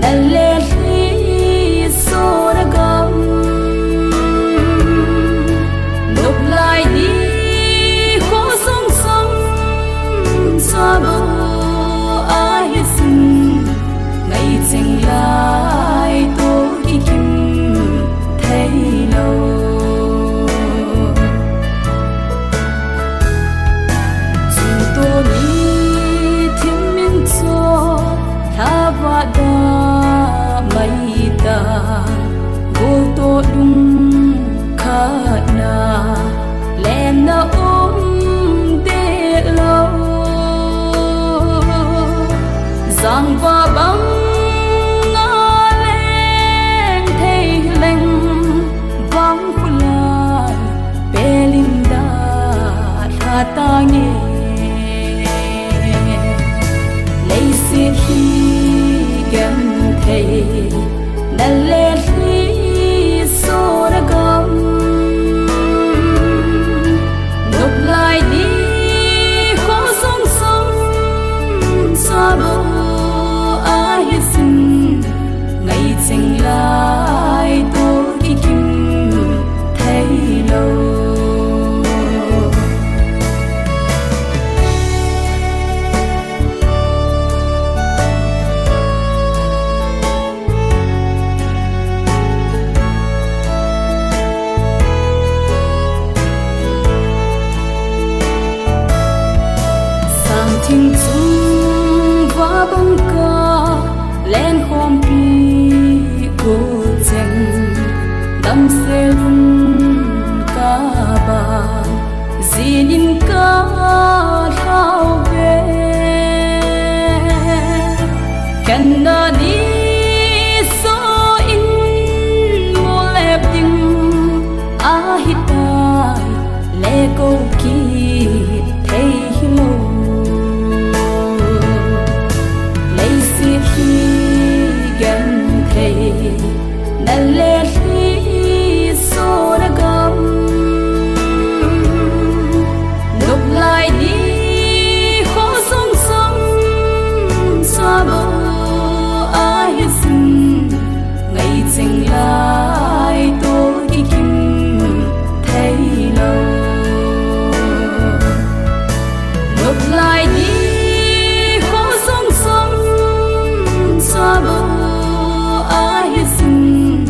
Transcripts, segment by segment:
na le li so ra gam nộp lại đi khó sống sống xa bờ ai xin ngày tình lại tôi kim thấy lâu dù tôi đi thiên minh cho tha và đa mây ta vô tôi đúng khá na lên na để lâu giang và băng ngã lên thấy lạnh vắng lại bê linh đã ra ta nghe lấy xin khi gần thấy đã lên khi số đã gom nộp lại đi khó sống sống xa bờ ai xin ngày tình lại tôi kim thấy lâu thiên dung và băng ca lên hôm pi cô chân đâm xe lung ca bà gì nhìn ca thao về cần đã đi so in mô lẹp tình a hít tai lê cô kỳ thấy lâu khi gần thấy đã lê khi số đã gom nộp lại đi khó sống sống xa bờ ai xin ngày tình lại tôi kim thấy lâu nộp lại đi xa bờ ai xin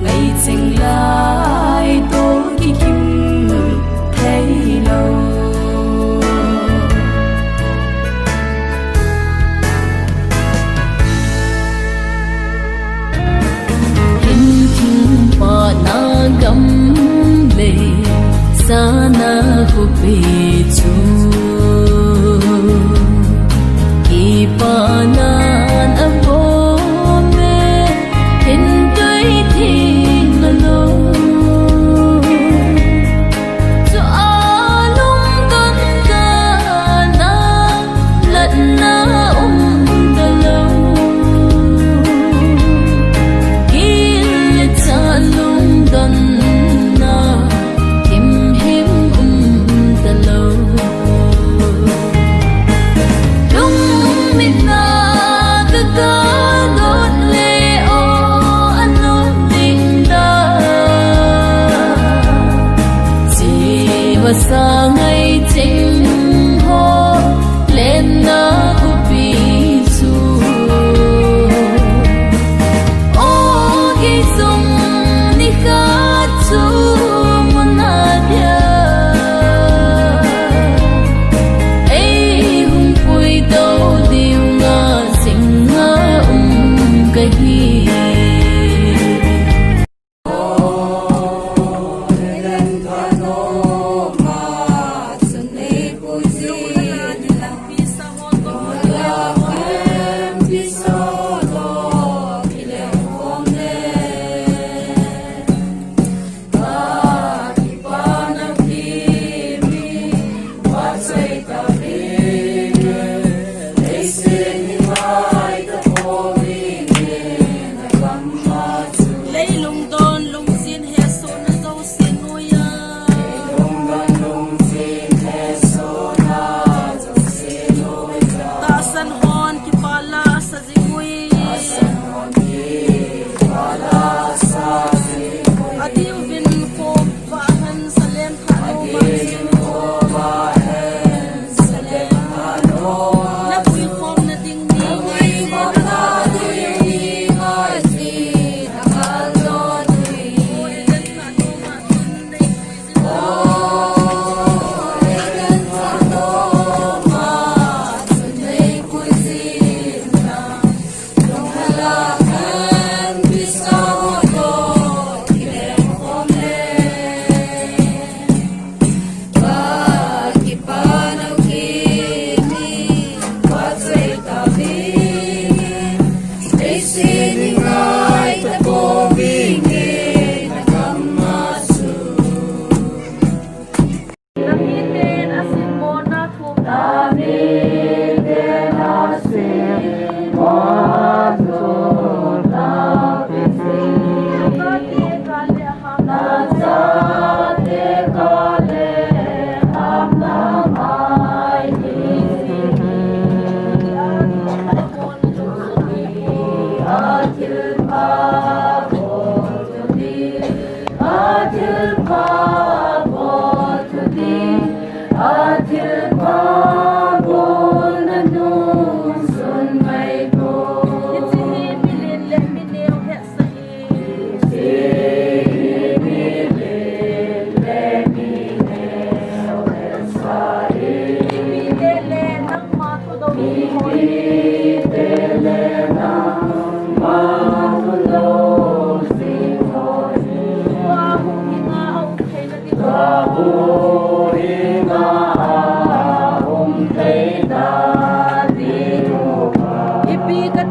ngày tình lại tôi kim thấy lâu hình thinh pa na gam le sa na ko pe chu ki pa na Him him the low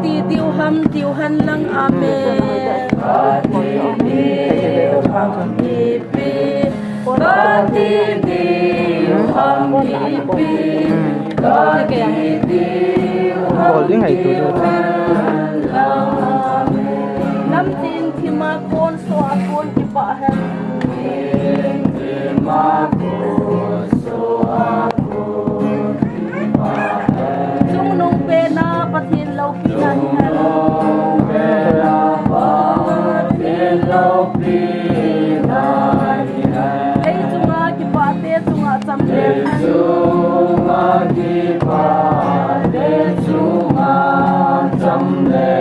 ti diu han lang amen diu ham ipi kati diu ham ipi kati diu ham ipi nam tin thi ma kon so akon ki pa han chung nong pe na pathin lo pi na hi han ei chunga ki pa te chunga cham le han